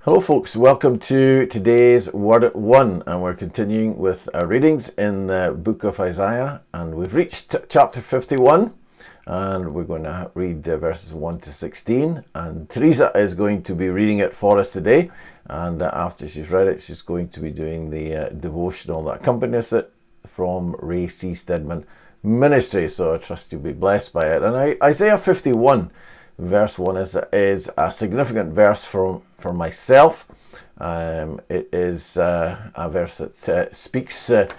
Hello folks, welcome to today's Word at One, and we're continuing with our readings in the book of Isaiah, and we've reached chapter 51, and we're going to read verses 1 to 16, and Teresa is going to be reading it for us today, and after she's read it, she's going to be doing the devotional that accompanies it from Ray C. Stedman Ministry, so I trust you'll be blessed by it. And Isaiah 51 verse 1 is a significant verse for myself. It is a verse that speaks of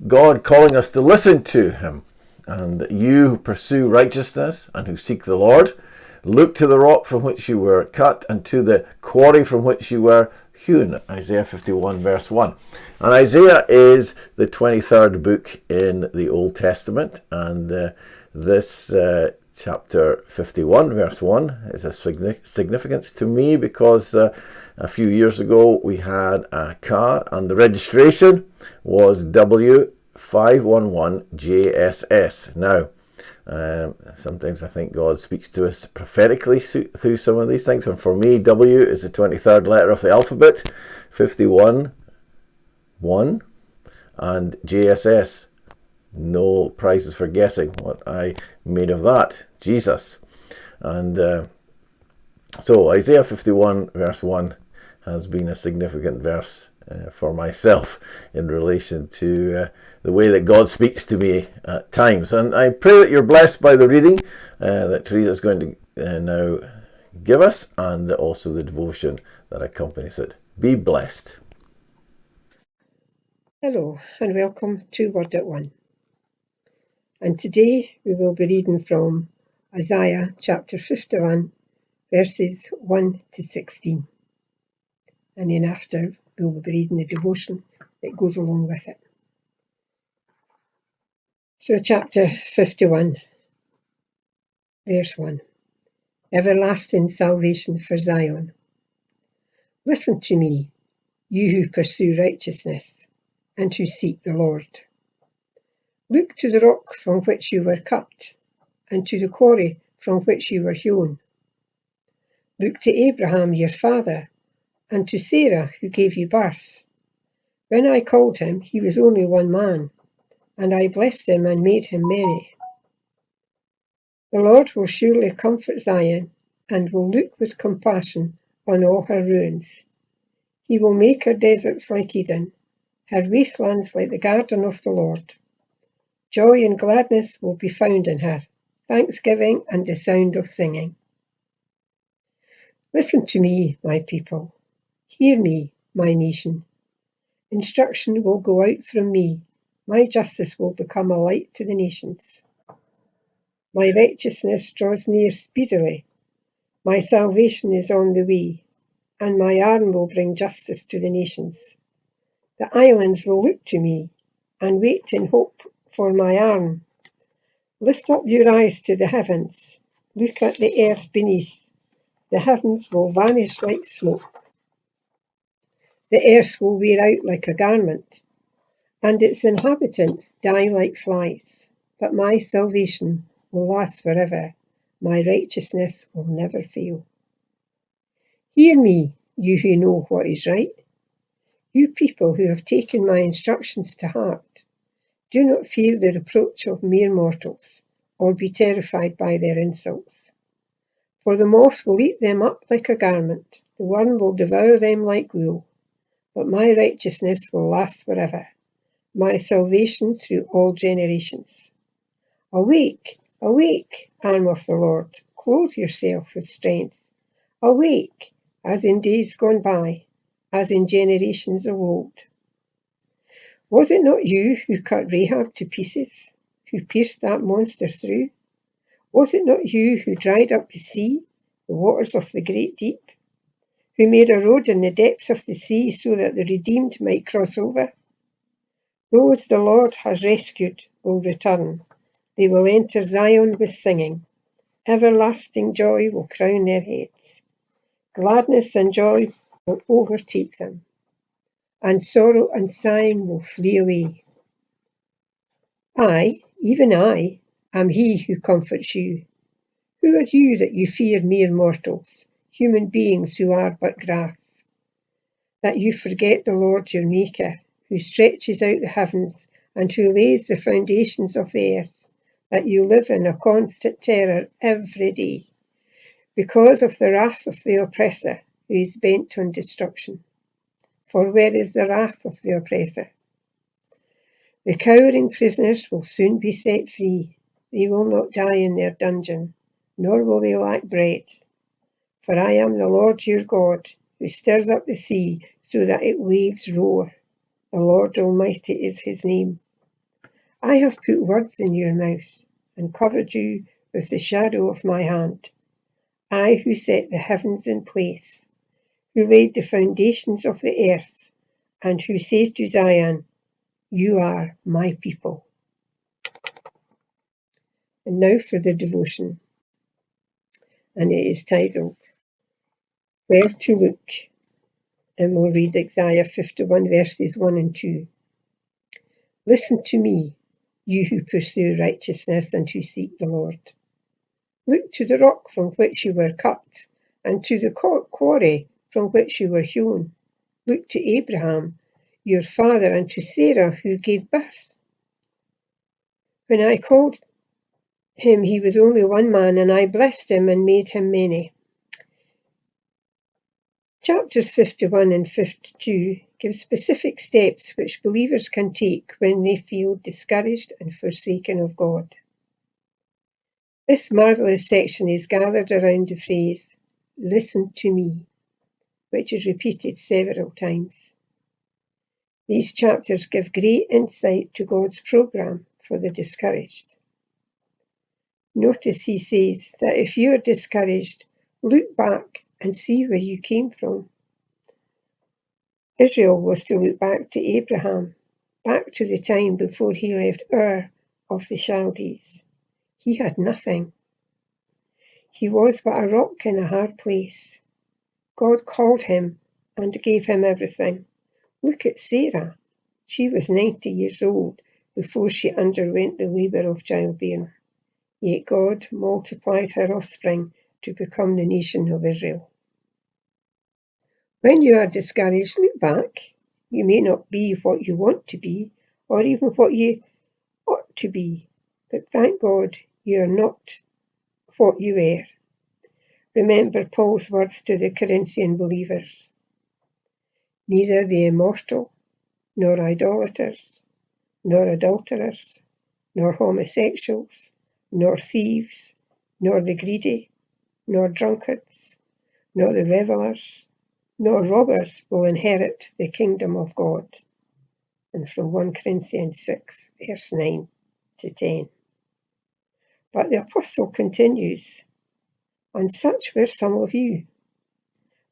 God calling us to listen to him. And you who pursue righteousness and who seek the Lord, look to the rock from which you were cut and to the quarry from which you were hewn. Isaiah 51 verse 1. And Isaiah is the 23rd book in the Old Testament, and this chapter 51 verse 1 is a significance to me because a few years ago we had a car and the registration was W511JSS. Now, sometimes I think God speaks to us prophetically through some of these things, and for me W is the 23rd letter of the alphabet, 51 1, and JSS, no prizes for guessing what I made of that, Jesus. And so Isaiah 51 verse 1 has been a significant verse for myself in relation to the way that God speaks to me at times. And I pray that you're blessed by the reading that Teresa is going to now give us, and also the devotion that accompanies it. Be blessed. Hello and welcome to Word at One. And today we will be reading from Isaiah chapter 51 verses 1 to 16. And then after we will be reading the devotion that goes along with it. So chapter 51 verse 1. Everlasting salvation for Zion. Listen to me, you who pursue righteousness and who seek the Lord. Look to the rock from which you were cut, and to the quarry from which you were hewn. Look to Abraham your father, and to Sarah who gave you birth. When I called him, he was only one man, and I blessed him and made him many. The Lord will surely comfort Zion, and will look with compassion on all her ruins. He will make her deserts like Eden, her wastelands like the garden of the Lord. Joy and gladness will be found in her, thanksgiving and the sound of singing. Listen to me, my people. Hear me, my nation. Instruction will go out from me. My justice will become a light to the nations. My righteousness draws near speedily. My salvation is on the way, and my arm will bring justice to the nations. The islands will look to me and wait in hope for my arm. Lift up your eyes to the heavens. Look at the earth beneath. The heavens will vanish like smoke. The earth will wear out like a garment, and its inhabitants die like flies. But my salvation will last forever. My righteousness will never fail. Hear me, you who know what is right. You people who have taken my instructions to heart. Do not fear the reproach of mere mortals, or be terrified by their insults. For the moth will eat them up like a garment, the worm will devour them like wool. But my righteousness will last forever, my salvation through all generations. Awake, awake, arm of the Lord, clothe yourself with strength. Awake, as in days gone by, as in generations of old. Was it not you who cut Rahab to pieces, who pierced that monster through? Was it not you who dried up the sea, the waters of the great deep? Who made a road in the depths of the sea so that the redeemed might cross over? Those the Lord has rescued will return. They will enter Zion with singing. Everlasting joy will crown their heads. Gladness and joy will overtake them, and sorrow and sighing will flee away. I, even I, am he who comforts you. Who are you that you fear mere mortals? human beings who are but grass, that you forget the Lord your Maker, who stretches out the heavens and who lays the foundations of the earth, that you live in a constant terror every day, because of the wrath of the oppressor, who is bent on destruction. For where is the wrath of the oppressor? The cowering prisoners will soon be set free. They will not die in their dungeon, nor will they lack bread. For I am the Lord your God, who stirs up the sea so that its waves roar. The Lord Almighty is his name. I have put words in your mouth and covered you with the shadow of my hand. I who set the heavens in place, who laid the foundations of the earth, and who say to Zion, you are my people. And now for the devotion, and it is titled, Where to Look, and we'll read Isaiah 51 verses 1 and 2. Listen to me, you who pursue righteousness and who seek the Lord. Look to the rock from which you were cut, and to the quarry from which you were hewn. Look to Abraham, your father, and to Sarah, who gave birth. When I called him, he was only one man, and I blessed him and made him many. Chapters 51 and 52 give specific steps which believers can take when they feel discouraged and forsaken of God. This marvellous section is gathered around the phrase, listen to me, which is repeated several times. These chapters give great insight to God's programme for the discouraged. Notice he says that if you are discouraged, look back and see where you came from. Israel was to look back to Abraham, back to the time before he left Ur of the Chaldees. He had nothing. He was but a rock in a hard place. God called him and gave him everything. Look at Sarah. She was 90 years old before she underwent the labour of childbearing. Yet God multiplied her offspring to become the nation of Israel. When you are discouraged, look back. You may not be what you want to be, or even what you ought to be, but thank God you are not what you were. Remember Paul's words to the Corinthian believers. Neither the immortal, nor idolaters, nor adulterers, nor homosexuals, nor thieves, nor the greedy, nor drunkards, nor the revellers, nor robbers will inherit the kingdom of God. And from 1 Corinthians 6, verse 9 to 10. But the apostle continues, and such were some of you.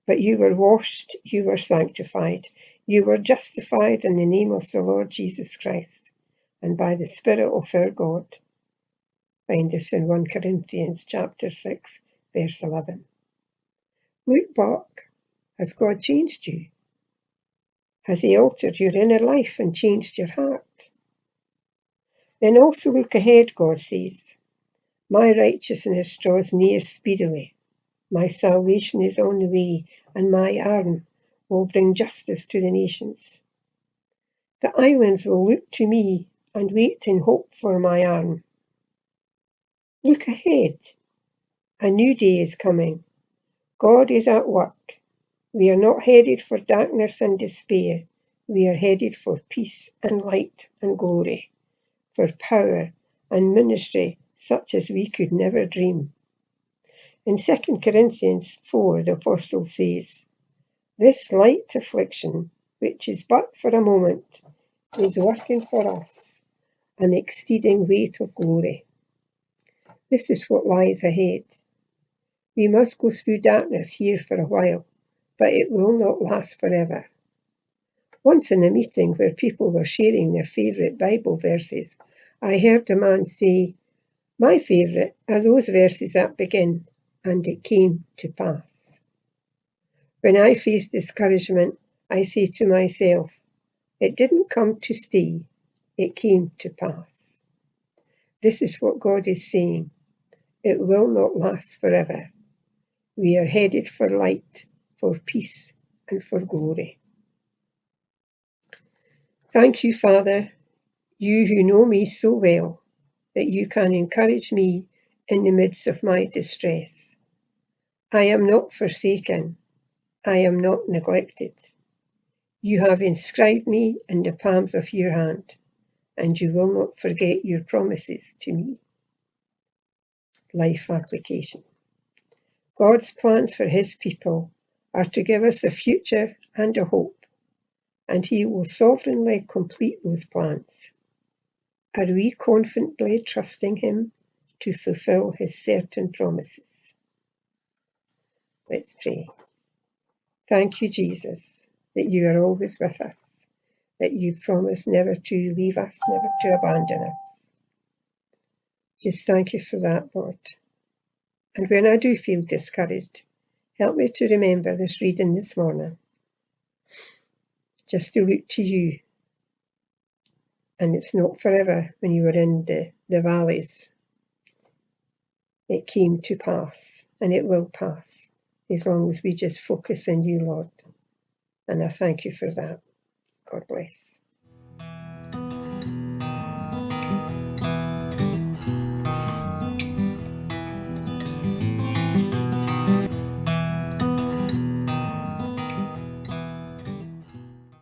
But you were washed, you were sanctified, you were justified in the name of the Lord Jesus Christ, and by the Spirit of our God. Find this in 1 Corinthians chapter 6, verse 11. Look back. Has God changed you? Has he altered your inner life and changed your heart? Then also look ahead, God says. My righteousness draws near speedily. My salvation is on the way, and my arm will bring justice to the nations. The islands will look to me and wait in hope for my arm. Look ahead. A new day is coming. God is at work. We are not headed for darkness and despair. We are headed for peace and light and glory, for power and ministry such as we could never dream. In 2 Corinthians 4, the apostle says, this light affliction, which is but for a moment, is working for us an exceeding weight of glory. This is what lies ahead. We must go through darkness here for a while, but it will not last forever. Once in a meeting where people were sharing their favourite Bible verses, I heard a man say, my favourite are those verses that begin, and it came to pass. When I face discouragement, I say to myself, it didn't come to stay, it came to pass. This is what God is saying. It will not last forever. We are headed for light, for peace, and for glory. Thank you, Father, you who know me so well, that you can encourage me in the midst of my distress. I am not forsaken. I am not neglected. You have inscribed me in the palms of your hand, and you will not forget your promises to me. Life application. God's plans for his people are to give us a future and a hope, and he will sovereignly complete those plans. Are we confidently trusting him to fulfill his certain promises? Let's pray. Thank you, Jesus, that you are always with us, that you promise never to leave us, never to abandon us. Just thank you for that, Lord. And when I do feel discouraged, help me to remember this reading this morning, just to look to you. And it's not forever when you were in the valleys. It came to pass, and it will pass, as long as we just focus on you, Lord. And I thank you for that. God bless.